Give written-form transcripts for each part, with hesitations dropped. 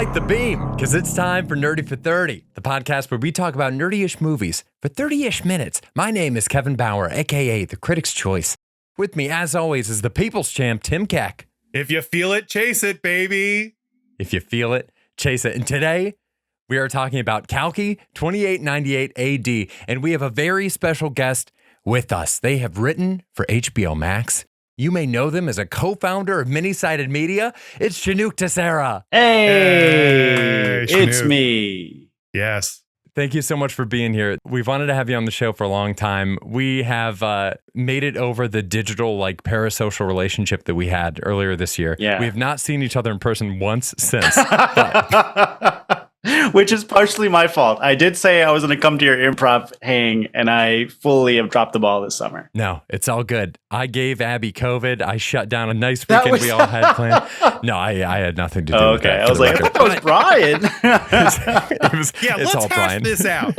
light the beam, because it's time for Nerdy for 30, the podcast where we talk about nerdy-ish movies for 30-ish minutes. My name is Kevin Bauer, a.k.a. The Critic's Choice. With me, as always, is the People's Champ, Tim Keck. If you feel it, chase it, baby. If you feel it, chase it. And today, we are talking about Kalki 2898 AD, and we have a very special guest with us. They have written for HBO Max. You may know them as a co-founder of Manysided Media. It's Shenuque Tissera. Hey, it's Shenuque. me. Yes. Thank you so much for being here. We've wanted to have you on the show for a long time. We have made it over the digital, parasocial relationship that we had earlier this year. Yeah. We have not seen each other in person once since. But Which is partially my fault. I did say I was going to come to your improv hang, and I fully have dropped the ball this summer. no, it's all good. I gave Abby COVID. I shut down a nice weekend we all had planned. No, I had nothing to do with that. I was like, I thought that was Brian. Let's all hash Brian. this out.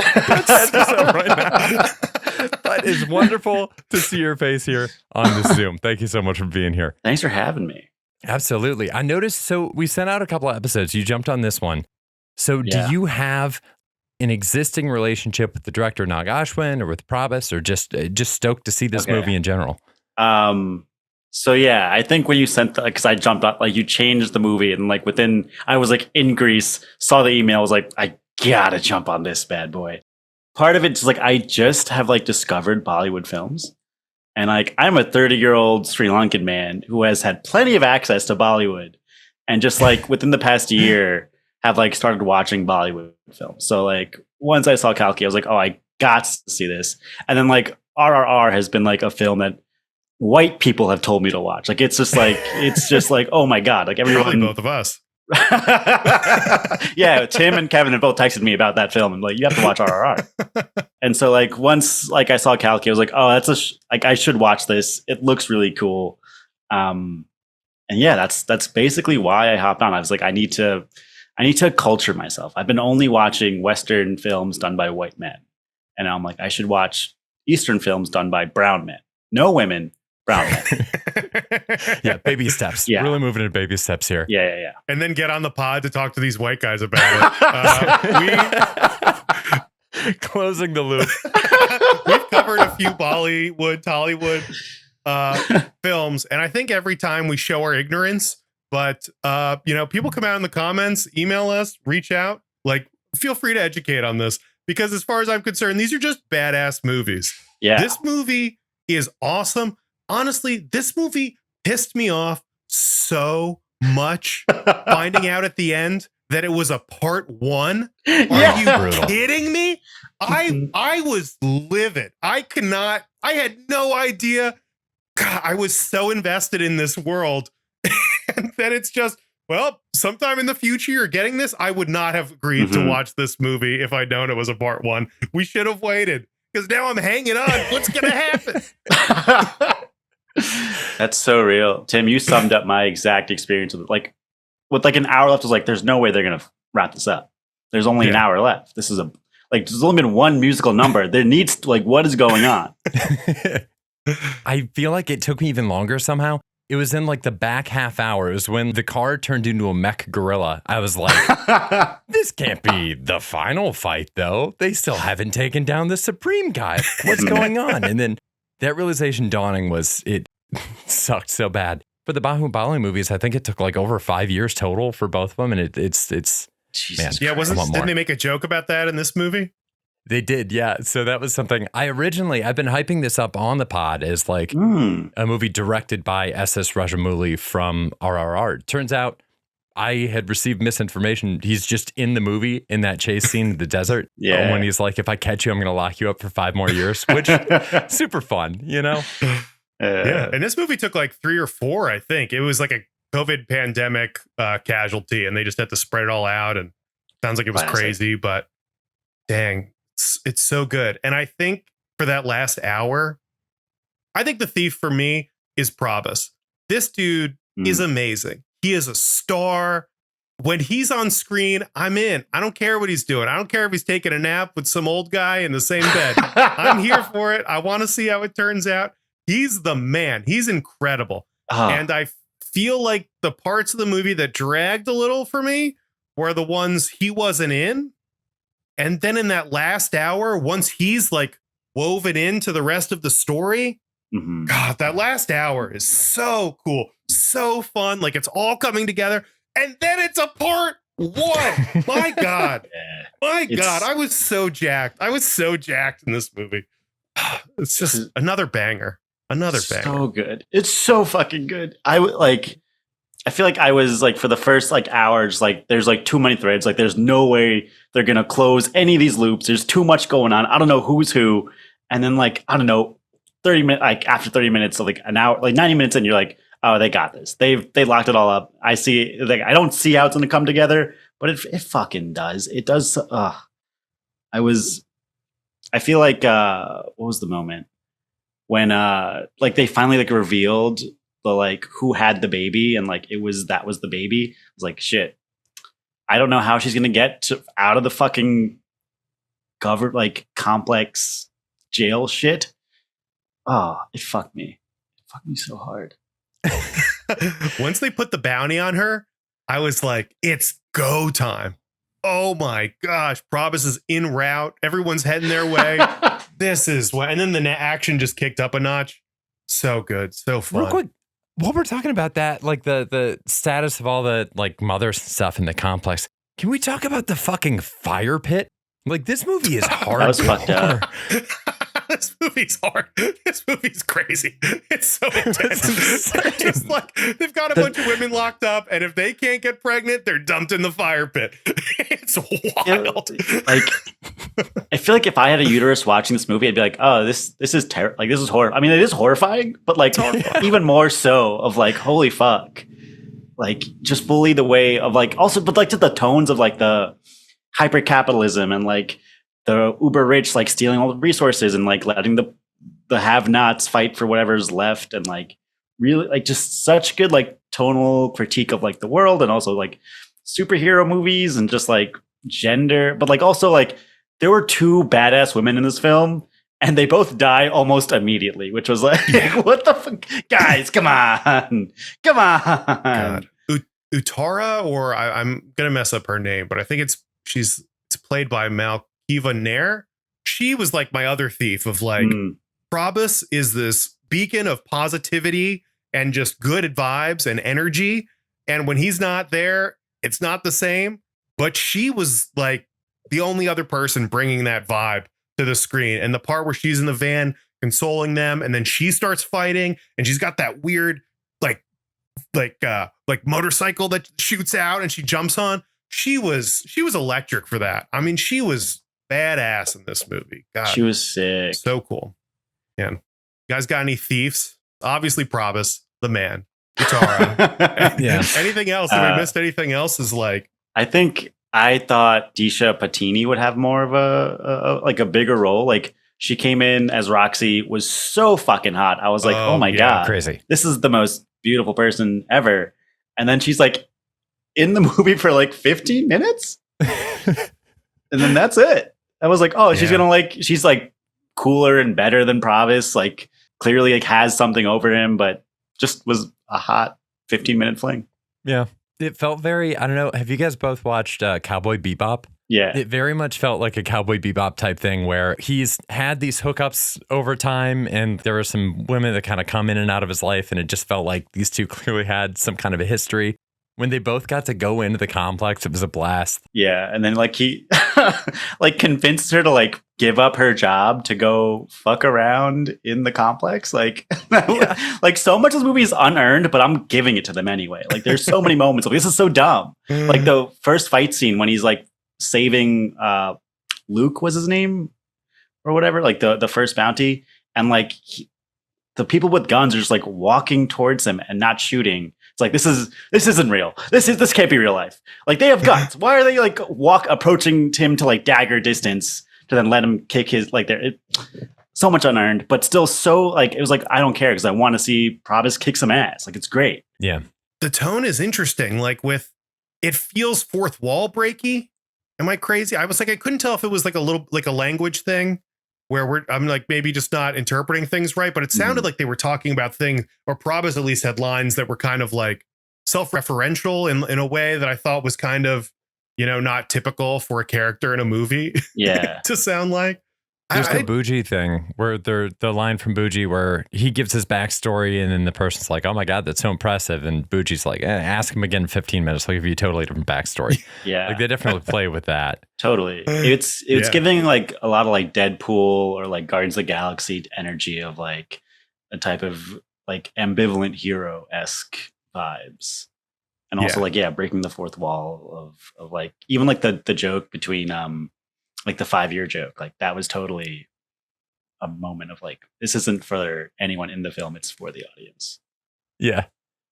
But it's wonderful to see your face here on this Zoom. Thank you so much for being here. Thanks for having me. Absolutely. I noticed, so we sent out a couple of episodes. You jumped on this one. So Yeah. do you have an existing relationship with the director Nag Ashwin or with Prabhas, or just stoked to see this movie in general? So yeah, I think when you sent because I jumped up, you changed the movie, and I was in Greece, saw the email, was like, I gotta jump on this bad boy. Part of it's I just have discovered Bollywood films, and I'm a 30-year-old Sri Lankan man who has had plenty of access to Bollywood, and just within the past year have started watching Bollywood films. So once I saw Kalki, I was like, oh, I got to see this. And then RRR has been a film that white people have told me to watch. It's just oh my God. Everyone, Probably both of us. yeah, Tim and Kevin have both texted me about that film and you have to watch RRR. And so once I saw Kalki, I was like, oh, that's I should watch this. It looks really cool. And yeah, that's basically why I hopped on. I was like, I need to culture myself. I've been only watching Western films done by white men. And I'm like, I should watch Eastern films done by brown men. No women, brown men. Yeah, baby steps. Yeah. Really moving in baby steps here. Yeah. And then get on the pod to talk to these white guys about it. Closing the loop. We've covered a few Bollywood, Tollywood films. And I think every time we show our ignorance, but, people come out in the comments, email us, reach out, feel free to educate on this, because as far as I'm concerned, these are just badass movies. Yeah. This movie is awesome. Honestly, this movie pissed me off so much finding out at the end that it was a part one. Are you Brutal. kidding me? I was livid. I had no idea. God, I was so invested in this world. And then it's just, well, sometime in the future you're getting this. I would not have agreed to watch this movie if I'd known it was a part one. We should have waited, because now I'm hanging on. What's going to happen? That's so real. Tim, you summed up my exact experience with an hour left. I was like, there's no way they're going to wrap this up. There's only an hour left. This is there's only been one musical number. There needs what is going on? I feel like it took me even longer somehow. It was in the back half hour. It was when the car turned into a mech gorilla. I was like, this can't be the final fight, though. They still haven't taken down the Supreme guy. What's going on? And then that realization dawning it sucked so bad. For the Bahubali movies, I think it took over 5 years total for both of them. And it's Jesus man, Christ. Didn't they make a joke about that in this movie? They did, yeah. So that was something I've been hyping this up on the pod as a movie directed by S.S. Rajamouli from RRR. Turns out I had received misinformation. He's just in the movie in that chase scene in the desert. Yeah. When he's like, if I catch you, I'm going to lock you up for 5 more years, which super fun, Yeah. And this movie took 3 or 4, I think. It was a COVID pandemic casualty, and they just had to spread it all out. And sounds like it was crazy, but dang. It's so good. And I think for that last hour, I think the thief for me is Prabhas. This dude is amazing. He is a star. When he's on screen, I'm in. I don't care what he's doing. I don't care if he's taking a nap with some old guy in the same bed. I'm here for it. I want to see how it turns out. He's the man. He's incredible. And I feel like the parts of the movie that dragged a little for me were the ones he wasn't in. And then in that last hour, once he's like woven into the rest of the story, God, that last hour is so cool, so fun. Like it's all coming together. And then it's a part one. My God. My God. I was so jacked. I was so jacked in this movie. It's just another banger. Another banger. So good. It's so fucking good. I feel like I was like for the first like hours, like there's like too many threads. Like there's no way they're going to close any of these loops. There's too much going on. I don't know who's who. And then like, I don't know, 30 minutes, like after 30 minutes of like an hour, like 90 minutes in, you're like, oh, they got this. They locked it all up. I see, like, I don't see how it's going to come together, but it fucking does. It does. I feel like, what was the moment when, like they finally like revealed the, like who had the baby and like, that was the baby. I was like, shit, I don't know how she's going to get out of the fucking like complex jail shit. Oh, it fucked me. It fucked me so hard. Once they put the bounty on her, I was like, it's go time. Oh my gosh. Prabhas is en route. Everyone's heading their way. This is what, and then the action just kicked up a notch. So good. So fun. Real quick, while we're talking about that, like the status of all the like mother stuff in the complex, can we talk about the fucking fire pit? Like this movie is hard. That was fucked up. This movie's hard. This movie's crazy. It's so intense. They're just like, they've got a bunch of women locked up, and if they can't get pregnant, they're dumped in the fire pit. It's wild. Like, I feel like if I had a uterus watching this movie, I'd be like, oh, this is terrible. Like, this is horror. I mean, it is horrifying, but like even more so of like, holy fuck. Like, just fully the way of like, also, but like to the tones of like the hyper capitalism and like the uber rich like stealing all the resources and like letting the have-nots fight for whatever's left, and like really like just such good like tonal critique of like the world and also like superhero movies and just like gender, but like also like there were two badass women in this film and they both die almost immediately, which was like what the fuck, guys, come on. God. Utara, or I'm gonna mess up her name, but I think it's played by Malkiva Nair. She was like my other thief of like, Prabhas is this beacon of positivity and just good vibes and energy. And when he's not there, it's not the same. But she was like the only other person bringing that vibe to the screen. And the part where she's in the van consoling them, and then she starts fighting, and she's got that weird like motorcycle that shoots out and she jumps on. She was electric for that. I mean, she was badass in this movie. God, she was sick. So cool. Yeah. You guys got any thieves? Obviously Prabhas, the man. Utara. Yeah. Anything else? Have we missed anything else? Is like, I thought Disha Patini would have more of a bigger role. Like she came in as Roxy, was so fucking hot. I was like, oh my God, crazy. This is the most beautiful person ever. And then she's like in the movie for like 15 minutes. And then that's it. I was like, oh, she's gonna like, she's like cooler and better than Prabhas. Like clearly like has something over him, but just was a hot 15-minute fling. Yeah. It felt very, I don't know. Have you guys both watched Cowboy Bebop? Yeah. It very much felt like a Cowboy Bebop type thing where he's had these hookups over time, and there were some women that kind of come in and out of his life, and it just felt like these two clearly had some kind of a history. When they both got to go into the complex, it was a blast. Yeah. And then like he like convinced her to like give up her job to go fuck around in the complex. Like, like so much of this movie is unearned, but I'm giving it to them anyway. Like there's so many moments of this is so dumb. Like the first fight scene when he's like saving Luke was his name or whatever, like the first bounty, and like the people with guns are just like walking towards him and not shooting. It's like this isn't real. This can't be real life. Like they have guns. Why are they like approaching him to like dagger distance to then let him kick his like so much unearned, but still so like it was like I don't care because I want to see Prabhas kick some ass. Like it's great. Yeah. The tone is interesting. Like with it feels fourth wall breaky. Am I crazy? I was like I couldn't tell if it was like a little like a language thing where I'm like maybe just not interpreting things right, but it sounded like they were talking about things, or Prabhas at least had lines that were kind of like self-referential in a way that I thought was kind of not typical for a character in a movie. Yeah. To sound like. There's the Bougie thing where the line from Bougie where he gives his backstory and then the person's like, oh my God, that's so impressive. And Bougie's like, ask him again in 15 minutes. I'll give you a totally different backstory. Yeah. Like they definitely play with that. Totally. It's giving like a lot of like Deadpool or like Guardians of the Galaxy energy of like a type of like ambivalent hero-esque vibes. And also breaking the fourth wall of like, even like the joke between, like the 5-year joke, like that was totally a moment of like, this isn't for anyone in the film, it's for the audience. Yeah.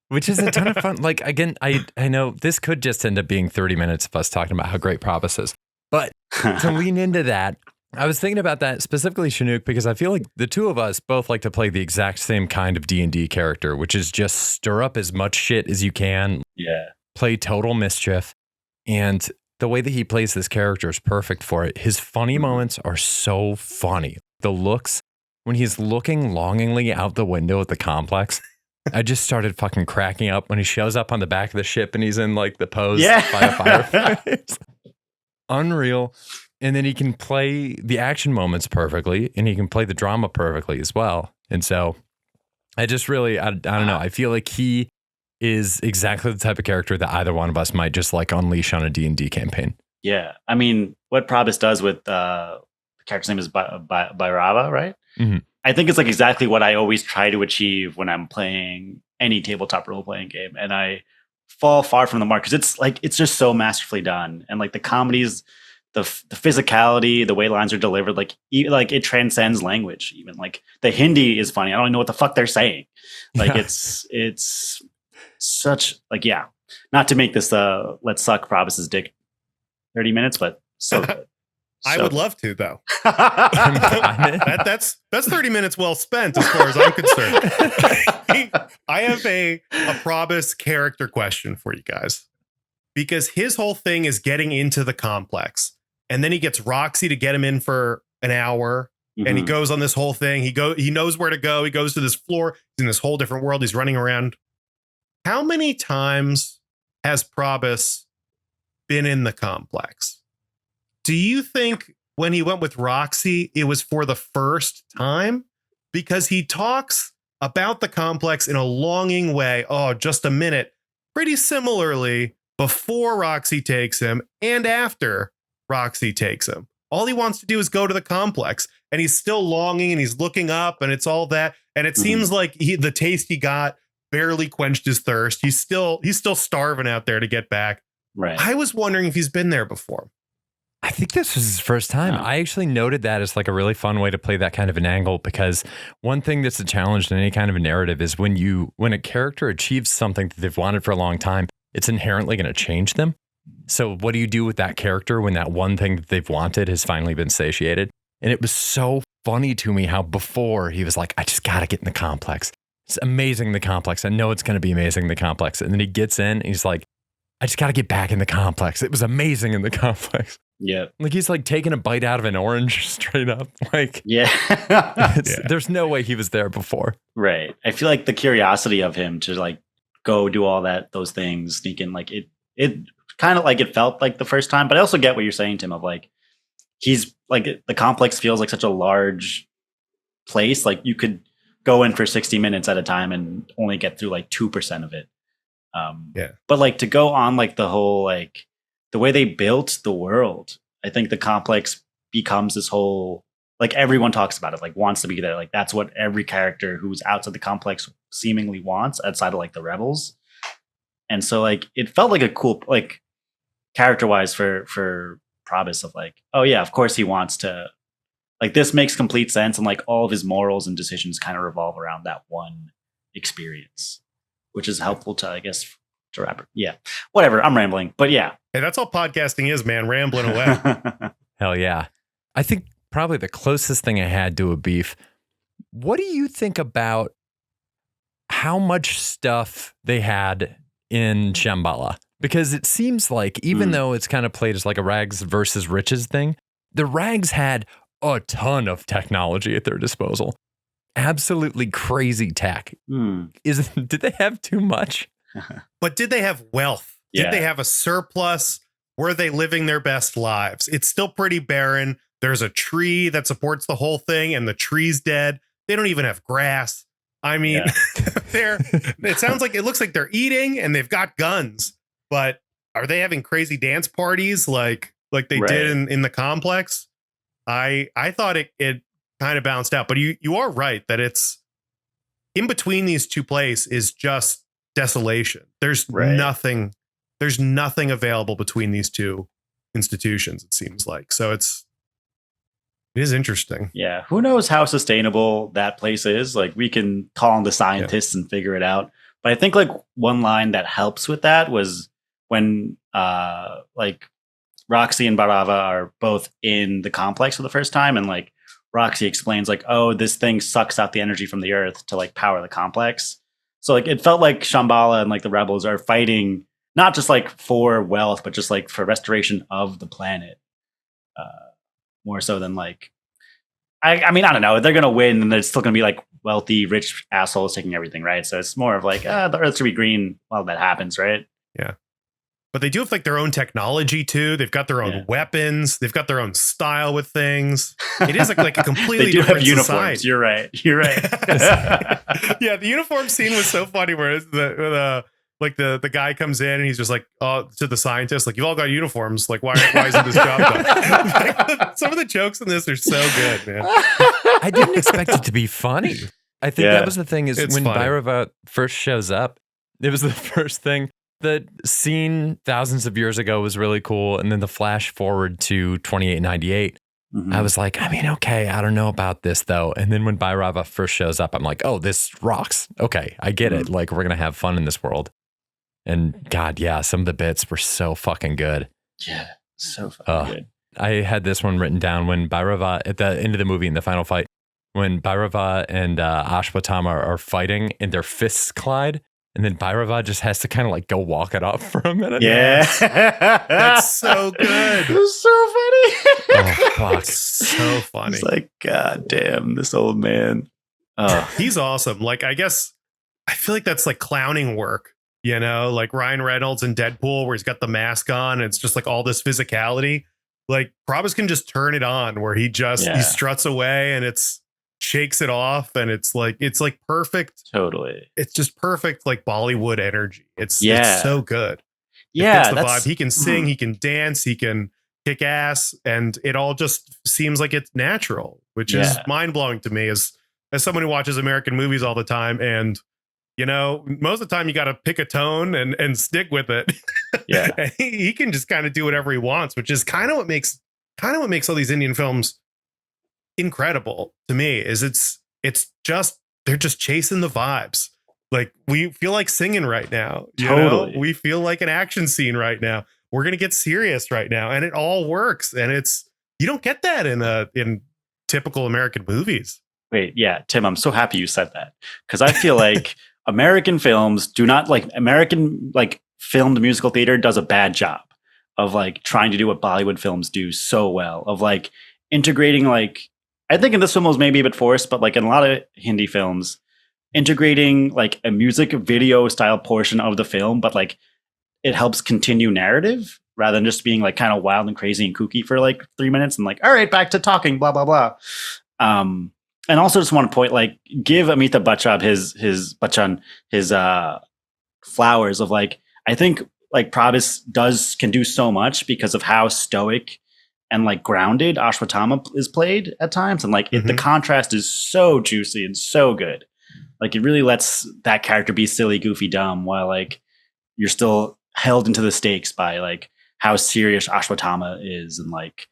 Which is a ton of fun. Like, again, I know this could just end up being 30 minutes of us talking about how great Prabhas is. But to lean into that, I was thinking about that specifically, Shenuque, because I feel like the two of us both like to play the exact same kind of D&D character, which is just stir up as much shit as you can. Yeah. Play total mischief. And the way that he plays this character is perfect for it. His funny moments are so funny. The looks, when he's looking longingly out the window at the complex, I just started fucking cracking up when he shows up on the back of the ship and he's in like the pose by a fireplace. Unreal. And then he can play the action moments perfectly and he can play the drama perfectly as well. And so I just really, I don't know. I feel like he is exactly the type of character that either one of us might just like unleash on a D&D campaign. Yeah. I mean, what Prabhas does with the character's name is Bhairava, right? Mm-hmm. I think it's like exactly what I always try to achieve when I'm playing any tabletop role-playing game. And I fall far from the mark because it's just so masterfully done. And like the comedies, the physicality, the way lines are delivered, like it transcends language. Even like the Hindi is funny. I don't even know what the fuck they're saying. Like it's such like, yeah, not to make this let's suck Prabhas's dick 30 minutes, but so good. I would love to, though. That's 30 minutes well spent as far as I'm concerned. I have a Prabhas character question for you guys, because his whole thing is getting into the complex, and then he gets Roxy to get him in for an hour, and he goes on this whole thing. He knows where to go. He goes to this floor. He's in this whole different world. He's running around. How many times has Prabhas been in the complex? Do you think when he went with Roxy, it was for the first time? Because he talks about the complex in a longing way. Oh, just a minute. Pretty similarly before Roxy takes him and after Roxy takes him. All he wants to do is go to the complex, and he's still longing and he's looking up and it's all that. And it seems like the taste he got barely quenched his thirst. He's still starving out there to get back. Right. I was wondering if he's been there before. I think this was his first time. I actually noted that as like a really fun way to play that kind of an angle, because one thing that's a challenge in any kind of a narrative is when a character achieves something that they've wanted for a long time, it's inherently going to change them. So what do you do with that character when that one thing that they've wanted has finally been satiated? And it was so funny to me how before he was like, I just got to get in the complex. It's amazing in the complex. I know it's going to be amazing in the complex. And then he gets in and he's like, I just got to get back in the complex. It was amazing in the complex. Yeah. Like he's like taking a bite out of an orange straight up. Like, there's no way he was there before. Right. I feel like the curiosity of him to like go do all those things, sneak in, like it kind of like it felt like the first time, but I also get what you're saying, Tim, of like, he's like, the complex feels like such a large place. Like you could go in for 60 minutes at a time and only get through like 2% of it. But like to go on like the whole, like the way they built the world, I think the complex becomes this whole, like everyone talks about it, like wants to be there. Like that's what every character who's outside the complex seemingly wants, outside of like the rebels. And so like, it felt like a cool, like character wise for Prabhas of like, oh yeah, of course he wants to, like this makes complete sense. And like all of his morals and decisions kind of revolve around that one experience, which is helpful to, I guess, to wrap it. Yeah, whatever. I'm rambling, but yeah. Hey, that's all podcasting is, man. Rambling away. Hell yeah. I think probably the closest thing I had to a beef. What do you think about how much stuff they had in Shambhala? Because it seems like even though it's kind of played as like a rags versus riches thing, the rags had a ton of technology at their disposal. Absolutely crazy tech. Did they have too much? But did they have wealth? Did they have a surplus? where are they living their best lives? It's still pretty barren. There's a tree that supports the whole thing, and the tree's dead. They don't even have grass. I mean, it sounds like it looks like they're eating and they've got guns, but are they having crazy dance parties like they did in the complex? I thought it kind of bounced out, but you are right that it's in between these two places is just desolation. There's nothing available between these two institutions, it seems like. So it is interesting. Yeah. Who knows how sustainable that place is? Like, we can call on the scientists and figure it out. But I think like one line that helps with that was when like Roxy and Barava are both in the complex for the first time, and like Roxy explains like, oh, this thing sucks out the energy from the earth to like power the complex. So like it felt like Shambhala and like the rebels are fighting not just like for wealth, but just like for restoration of the planet. More so than like, I mean, I don't know. They're going to win and there's still going to be like wealthy, rich assholes taking everything, right? So it's more of like, the earth should be green while that happens, right? Yeah. But they do have like their own technology too. They've got their own weapons. They've got their own style with things. It is like a completely they do different have uniforms. society. You're right. Yeah, the uniform scene was so funny where the guy comes in and he's just like, oh, to the scientist, like, you all got uniforms. Like, why isn't this job done? Like, some of the jokes in this are so good, man. I didn't expect it to be funny. I think that was the thing is when Bhairava first shows up, it was the first thing. The scene thousands of years ago was really cool. And then the flash forward to 2898, I was like, I mean, okay, I don't know about this though. And then when Bhairava first shows up, I'm like, oh, this rocks. Okay, I get it. Like, we're going to have fun in this world. And God, yeah, some of the bits were so fucking good. Yeah, so fucking good. I had this one written down when Bhairava, at the end of the movie in the final fight, when Bhairava and Ashwatthama are fighting and their fists collide. And then Bhairava just has to kind of like go walk it off for a minute. Yeah. That's so good. It was so funny. Oh, fuck. So funny. It's like, God damn, this old man. He's awesome. Like, I guess, I feel like that's like clowning work, you know, like Ryan Reynolds in Deadpool where he's got the mask on and it's just like all this physicality. Like, Prabhas can just turn it on where he struts away and shakes it off and it's like perfect. Totally. It's just perfect like Bollywood energy. It's so good. Yeah, the vibe. He can sing, he can dance, he can kick ass, and it all just seems like it's natural, which is mind-blowing to me as someone who watches American movies all the time. And you know, most of the time you got to pick a tone and stick with it. Yeah. And he can just kind of do whatever he wants, which is kind of what makes all these Indian films incredible to me. Is it's just, they're just chasing the vibes. Like, we feel like singing right now. You know? We feel like an action scene right now. We're gonna get serious right now, and it all works. And you don't get that in typical American movies. Wait, yeah, Tim, I'm so happy you said that, because I feel like American films do not filmed musical theater does a bad job of like trying to do what Bollywood films do so well, of like integrating, like, I think in this film was maybe a bit forced, but like in a lot of Hindi films, integrating like a music video style portion of the film, but like it helps continue narrative rather than just being like kind of wild and crazy and kooky for like 3 minutes and like, all right, back to talking, blah, blah, blah. And also just want to point, like, give Amitabh Bachchan his flowers of like, I think like Prabhas can do so much because of how stoic and like grounded Ashwatthama is played at times. And like the contrast is so juicy and so good. Like, it really lets that character be silly, goofy, dumb while like you're still held into the stakes by like how serious Ashwatthama is. And like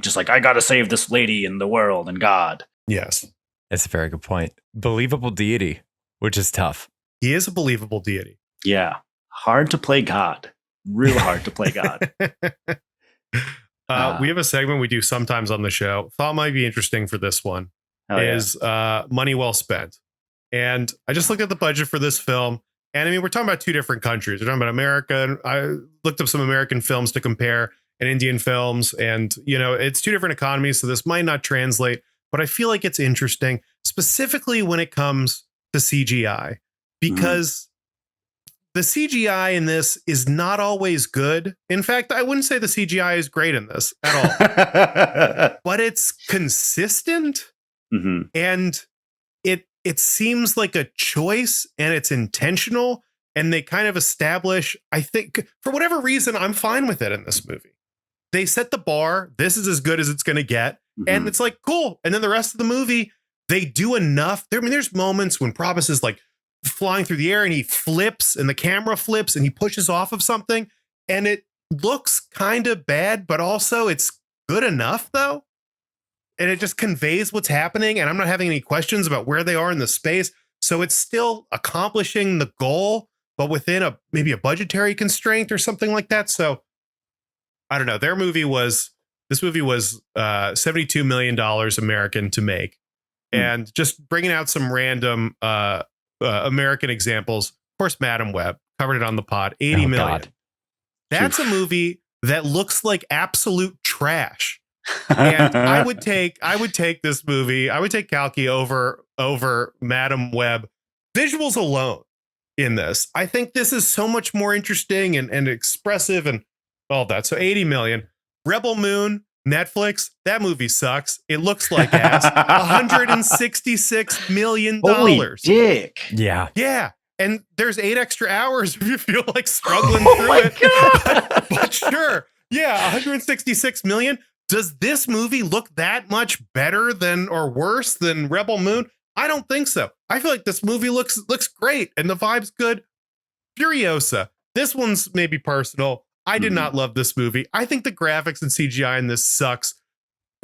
just like, I got to save this lady and the world and God. Yes. That's a very good point. Believable deity, which is tough. He is a believable deity. Yeah. Hard to play God. Real hard to play God. We have a segment we do sometimes on the show. Thought might be interesting for this one is money well spent. And I just looked at the budget for this film. And I mean, we're talking about two different countries. We're talking about America. And I looked up some American films to compare and Indian films. And, you know, it's two different economies. So this might not translate. But I feel like it's interesting, specifically when it comes to CGI, because the CGI in this is not always good. In fact, I wouldn't say the CGI is great in this at all, but it's consistent and it seems like a choice and it's intentional. And they kind of establish, I think, for whatever reason, I'm fine with it in this movie. They set the bar. This is as good as it's going to get. And it's like, cool. And then the rest of the movie, they do enough. There's moments when Prabhas is like flying through the air and he flips and the camera flips and he pushes off of something. And it looks kind of bad, but also it's good enough, though. And it just conveys what's happening. And I'm not having any questions about where they are in the space. So it's still accomplishing the goal, but within maybe a budgetary constraint or something like that. So I don't know. This movie was $72 million American to make. And just bringing out some random American examples. Of course, Madam Web covered it on the pod. 80 million. God. That's a movie that looks like absolute trash. And I would take this movie. I would take Kalki over Madam Web. Visuals alone in this. I think this is so much more interesting and expressive and all that. So 80 million. Rebel Moon, Netflix. That movie sucks. It looks like ass. $166 million. Holy dick. Yeah. Yeah. And there's 8 extra hours if you feel like struggling through it. But sure. Yeah. 166 million. Does this movie look that much better than or worse than Rebel Moon? I don't think so. I feel like this movie looks great and the vibe's good. Furiosa. This one's maybe personal. I did not love this movie. I think the graphics and CGI in this sucks.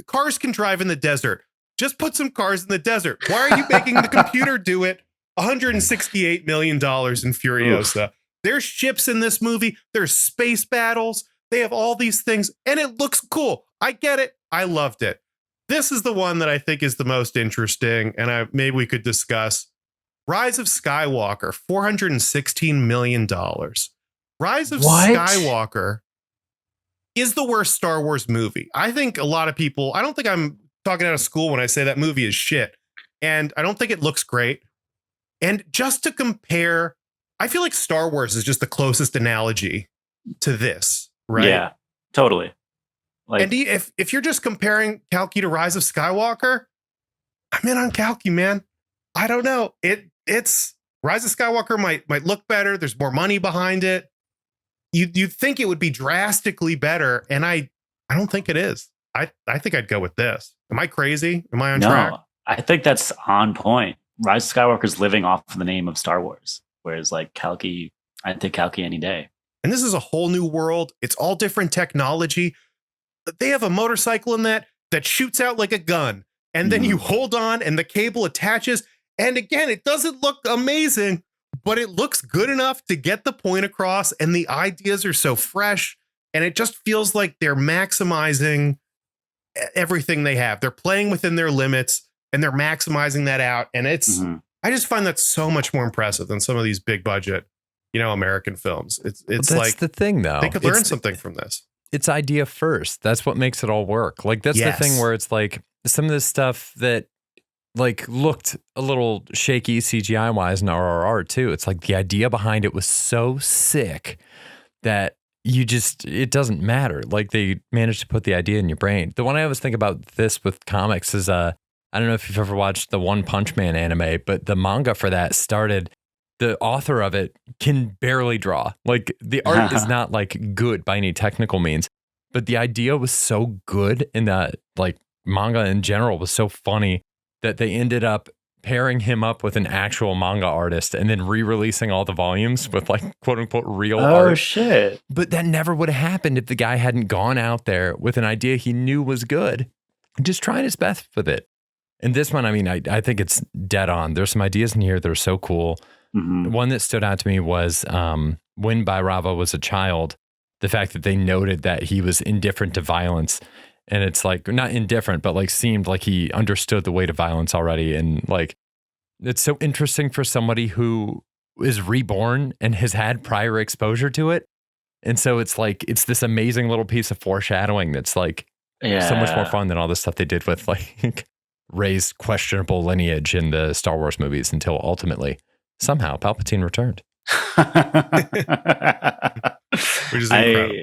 Cars can drive in the desert. Just put some cars in the desert. Why are you making the computer do it? $168 million in Furiosa. Oof. There's ships in this movie. There's space battles. They have all these things and it looks cool. I get it. I loved it. This is the one that I think is the most interesting. And maybe we could discuss Rise of Skywalker, $416 million. Rise of Skywalker is the worst Star Wars movie. I think a lot of people, I don't think I'm talking out of school when I say that movie is shit. And I don't think it looks great. And just to compare, I feel like Star Wars is just the closest analogy to this, right? Yeah, totally. Like, and if you're just comparing Kalki to Rise of Skywalker, I'm in on Kalki, man. I don't know. It's Rise of Skywalker might look better. There's more money behind it. You'd think it would be drastically better, and I don't think it is. I think I'd go with this. Am I crazy? Am I on track? I think that's on point. Rise of Skywalker's living off of the name of Star Wars, whereas like Kalki, I'd take Kalki any day. And this is a whole new world. It's all different technology. They have a motorcycle in that shoots out like a gun, and then you hold on, and the cable attaches. And again, it doesn't look amazing, but it looks good enough to get the point across, and the ideas are so fresh, and it just feels like they're maximizing everything they have. They're playing within their limits, and they're maximizing that out. And it's, I just find that so much more impressive than some of these big budget, American films. It's that's like the thing, though. They could learn something from this. It's idea first. That's what makes it all work. Like that's the thing where it's like some of this stuff that like looked a little shaky CGI wise in RRR too. It's like the idea behind it was so sick that it doesn't matter. Like they managed to put the idea in your brain. The one I always think about this with comics is I don't know if you've ever watched the One Punch Man anime, but the manga for that started. The author of it can barely draw. Like the art is not like good by any technical means, but the idea was so good and that like manga in general was so funny that they ended up pairing him up with an actual manga artist and then re-releasing all the volumes with like quote unquote real art. Oh shit. But that never would have happened if the guy hadn't gone out there with an idea he knew was good, just trying his best with it. And this one, I mean, I think it's dead on. There's some ideas in here that are so cool. One that stood out to me was when Bhairava was a child, the fact that they noted that he was indifferent to violence. And it's like, not indifferent, but like seemed like he understood the weight of violence already. And like, it's so interesting for somebody who is reborn and has had prior exposure to it. And so it's like, it's this amazing little piece of foreshadowing that's like so much more fun than all the stuff they did with like Rey's questionable lineage in the Star Wars movies until ultimately somehow Palpatine returned. Which is incredible.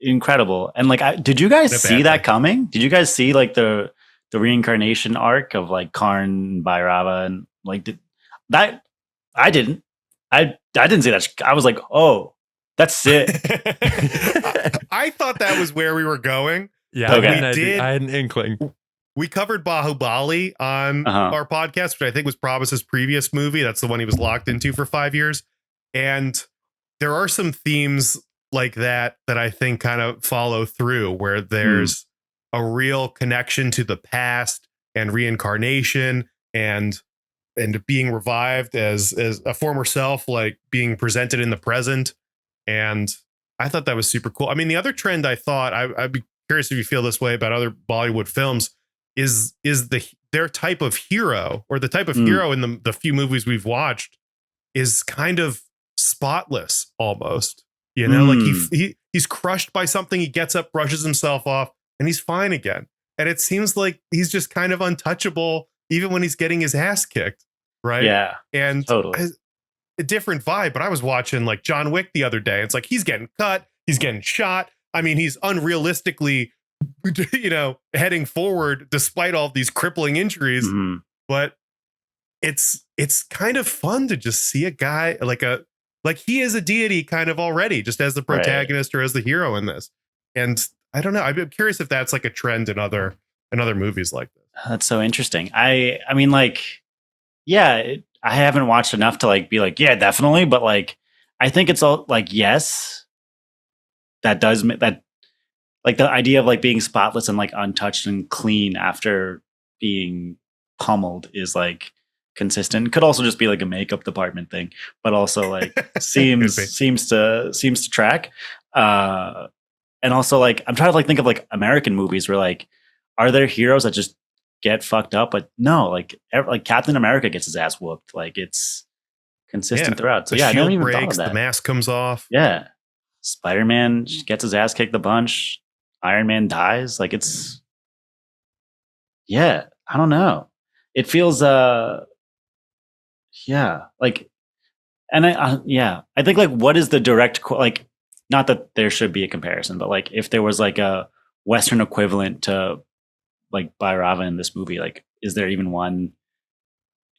Incredible. And like, did you guys see that coming? Did you guys see like the reincarnation arc of like Karn and Bhairava and like that? I didn't. I didn't see that. I was like, oh, that's it. I thought that was where we were going. Yeah, okay. I had an inkling. We covered Bahubali on our podcast, which I think was Prabhas' previous movie. That's the one he was locked into for 5 years. And there are some themes like that I think kind of follow through, where there's a real connection to the past and reincarnation and being revived as a former self, like being presented in the present. And I thought that was super cool. I mean, the other trend I thought, I'd be curious if you feel this way about other Bollywood films, is their type of hero, or the type of hero in the few movies we've watched is kind of spotless almost. You know, like he's crushed by something. He gets up, brushes himself off, and he's fine again. And it seems like he's just kind of untouchable, even when he's getting his ass kicked. Right. Yeah. And totally a different vibe. But I was watching like John Wick the other day. It's like he's getting cut. He's getting shot. I mean, he's unrealistically, you know, heading forward despite all these crippling injuries. But it's kind of fun to just see a guy like he is a deity kind of already, just as the protagonist or as the hero in this. And I don't know. I'm curious if that's like a trend in other movies like this. That's so interesting. I mean, like, yeah, I haven't watched enough to like be like, yeah, definitely. But like, I think it's all like, yes, that does that. Like the idea of like being spotless and like untouched and clean after being pummeled is like consistent. Could also just be like a makeup department thing, but also like seems to track. And also like I'm trying to like think of like American movies where like, are there heroes that just get fucked up? But no, like Captain America gets his ass whooped. Like it's consistent throughout. So the I never shield even breaks, thought of that. the mask comes off. Yeah, Spider-Man gets his ass kicked a bunch. Iron Man dies. Like it's, yeah, I don't know. It feels, yeah, like, and I think like, what is the direct, like, not that there should be a comparison, but like, if there was like a Western equivalent to like Bhairava in this movie, like, is there even one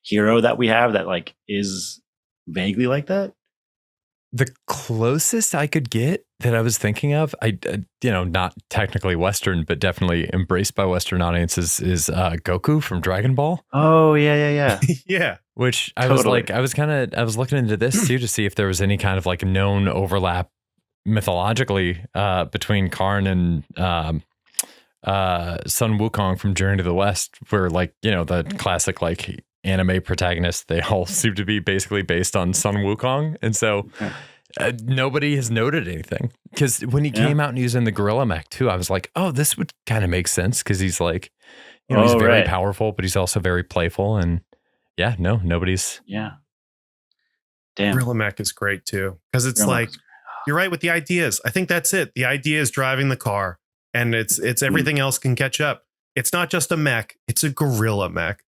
hero that we have that like is vaguely like that? The closest I could get that I was thinking of, not technically Western, but definitely embraced by Western audiences, is Goku from Dragon Ball. Oh yeah. Yeah. Which I was looking into this too to see if there was any kind of like known overlap mythologically between Karn and Sun Wukong from Journey to the West, where like, you know, the classic like anime protagonists, they all seem to be basically based on Sun Wukong. And so nobody has noted anything, because when he came out and he was in the gorilla mech too, I was like, oh, this would kind of make sense, because he's like, you know, he's very powerful, but he's also very playful. And yeah, no, nobody's. Yeah. Damn. Gorilla mech is great too, because it's like, you're right with the ideas. I think that's it. The idea is driving the car, and it's everything else can catch up. It's not just a mech, it's a gorilla mech.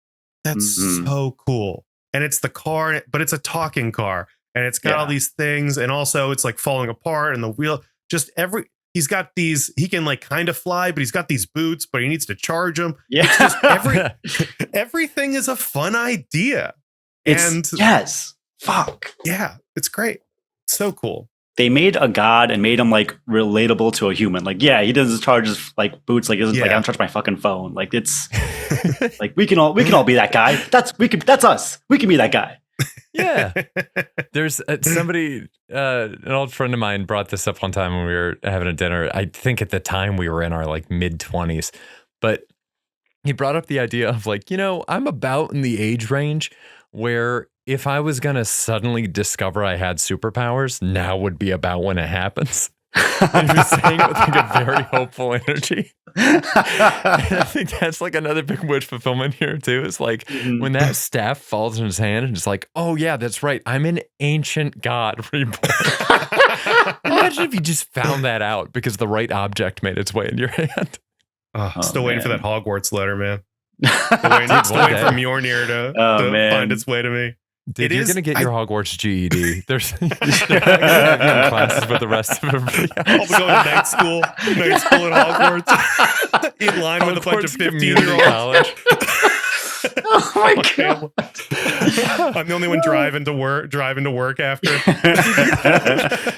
That's so cool. And it's the car, but it's a talking car, and it's got all these things. And also it's like falling apart, and the wheel, just he's got these, he can like kind of fly, but he's got these boots, but he needs to charge them. Yeah. It's just everything is a fun idea. Yes. Fuck. Yeah. It's great. It's so cool. They made a god and made him like relatable to a human. Like, yeah, he doesn't charge his like boots. Like, like I don't charge my fucking phone. Like, it's like we can all be that guy. That's us. We can be that guy. Yeah. There's somebody, an old friend of mine brought this up one time when we were having a dinner. I think at the time we were in our like mid-20s, but he brought up the idea of like, you know, I'm about in the age range where if I was going to suddenly discover I had superpowers, now would be about when it happens. And he was saying it with like a very hopeful energy. And I think that's like another big wish fulfillment here too. Is like when that staff falls in his hand and it's like, oh yeah, that's right. I'm an ancient god reborn. Imagine if you just found that out because the right object made its way in your hand. Still waiting for that Hogwarts letter, man. Still waiting for Mjolnir to find its way to me. Dude, you're going to get your Hogwarts GED. There's you're not gonna have you in classes with the rest of everybody else. I'll be going to night school at Hogwarts, in line with a bunch of 15-year-olds. College. Oh my god! I'm the only one driving to work after.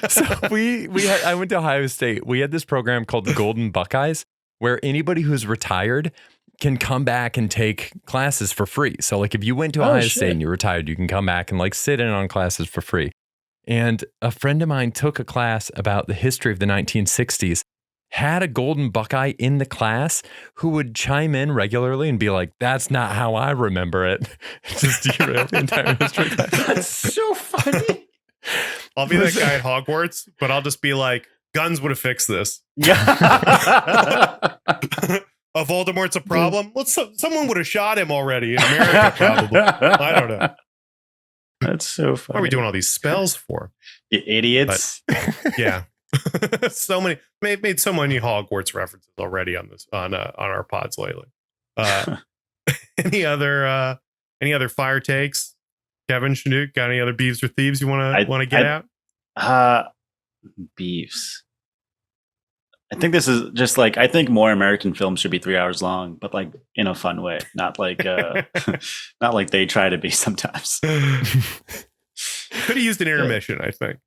So I went to Ohio State. We had this program called the Golden Buckeyes, where anybody who's retired can come back and take classes for free. So like if you went to Ohio State and you're retired, you can come back and like sit in on classes for free. And a friend of mine took a class about the history of the 1960s, had a Golden Buckeye in the class who would chime in regularly and be like, that's not how I remember it. Just derail the entire history class. That's so funny. I'll be that guy at Hogwarts, but I'll just be like, guns would have fixed this. Yeah. Voldemort's a problem. Well, someone would have shot him already in America, probably. I don't know. That's so funny. What are we doing all these spells for? You idiots. But, yeah. So many made so many Hogwarts references already on our pods lately. Any other fire takes? Kevin, Shenuque, got any other beefs or thieves you want to get out? Beefs. I think this is just like, I think more American films should be 3 hours long, but like in a fun way, not like not like they try to be sometimes. Could have used an intermission, I think.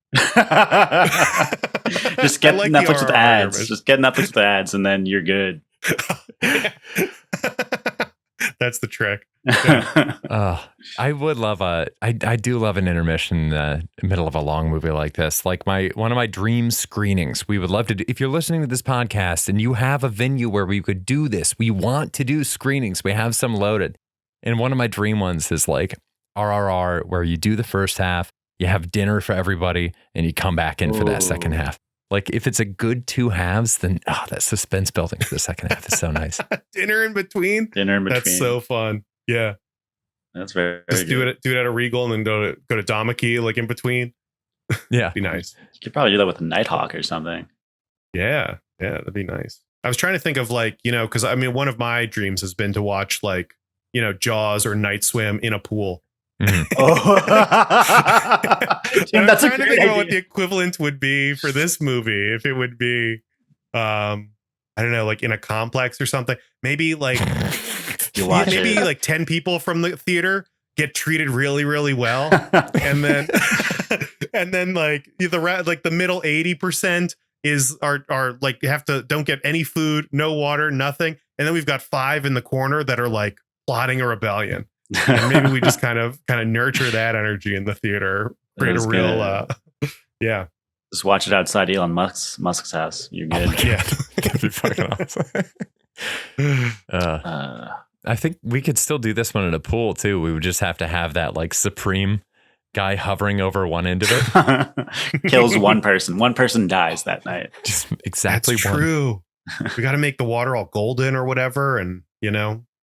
Just get Netflix with ads. Intermission. Just get Netflix with ads, and then you're good. That's the trick. Yeah. I would love I do love an intermission in the middle of a long movie like this. Like one of my dream screenings. We would love to do, if you're listening to this podcast and you have a venue where we could do this, we want to do screenings. We have some loaded. And one of my dream ones is like RRR, where you do the first half, you have dinner for everybody, and you come back in for that second half. Like if it's a good 2 halves, then that suspense building for the second half is so nice. Dinner in between. That's so fun. Yeah. That's very just do it at a Regal and then go to Domaki like in between. Yeah. Be nice. You could probably do that with a Nighthawk or something. Yeah. Yeah, that'd be nice. I was trying to think of like, because I mean one of my dreams has been to watch like, Jaws or Night Swim in a pool. Mm-hmm. I'm trying to think about what the equivalent would be for this movie. If it would be, I don't know, like in a complex or something. Maybe like like 10 people from the theater get treated really, really well, and then like the middle 80% are like don't get any food, no water, nothing, and then we've got 5 in the corner that are like plotting a rebellion. And maybe we just kind of nurture that energy in the theater. Create a real, yeah. Just watch it outside Elon Musk's house. You're good. Oh, yeah, that'd be fucking awesome. I think we could still do this one in a pool too. We would just have to have that like supreme guy hovering over one end of it. Kills one person. One person dies that night. Just exactly. That's true. We got to make the water all golden or whatever, and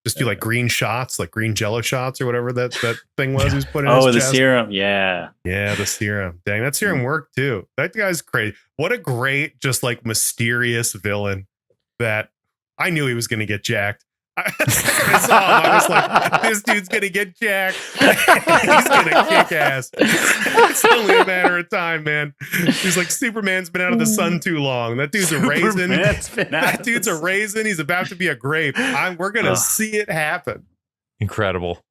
just do like green shots, like green Jello shots or whatever that thing was. Who's putting his chest. Serum, yeah, the serum. Dang, that serum worked too. That guy's crazy. What a great, just like mysterious villain that I knew he was going to get jacked. I saw him. I was like, this dude's going to get jacked. He's going to kick ass. It's only a matter of time, man. He's like, Superman's been out of the sun too long. That dude's a raisin. That dude's a raisin. He's about to be a grape. We're going to see it happen. Incredible.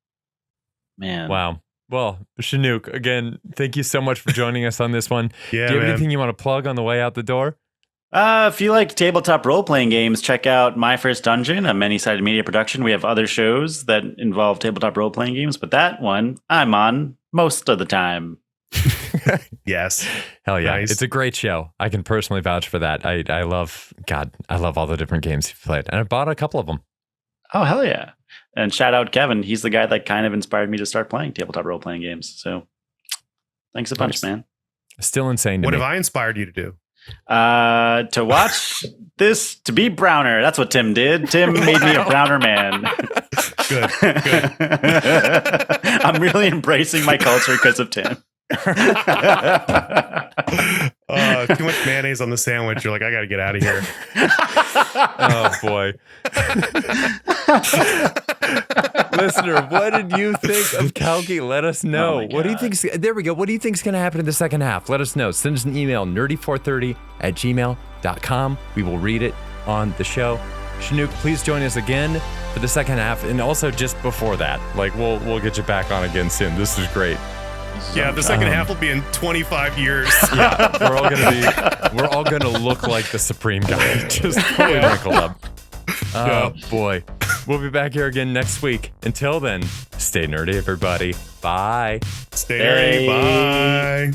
Man. Wow. Well, Shenuque, again, thank you so much for joining us on this one. Yeah, do you have anything you want to plug on the way out the door? If you like tabletop role-playing games, check out My First Dungeon, a Manysided Media production. We have other shows that involve tabletop role-playing games, but that one I'm on most of the time. Yes. Hell yeah. Nice. It's a great show. I can personally vouch for that. I love all the different games you've played. And I bought a couple of them. Oh, hell yeah. And shout out Kevin. He's the guy that kind of inspired me to start playing tabletop role-playing games. So thanks a bunch, man. Still insane to What me. have I inspired you to do? To watch this, to be browner. That's what Tim did. Tim made me a browner man. Good. I'm really embracing my culture because of Tim. Too much mayonnaise on the sandwich. You're like, I got to get out of here. Oh boy. Listener, what did you think of Kalki? Let us know. What do you think? There we go. What do you think is going to happen in the second half? Let us know. Send us an email, nerdy430@gmail.com. We will read it on the show. Shenuque, please join us again for the second half, and also just before that. Like we'll get you back on again soon. This is great. Yeah, the second half will be in 25 years. Yeah, we're all gonna look like the Supreme guy, just fully wrinkled up. Oh boy. We'll be back here again next week. Until then, stay nerdy, everybody. Bye. Stay nerdy. Bye.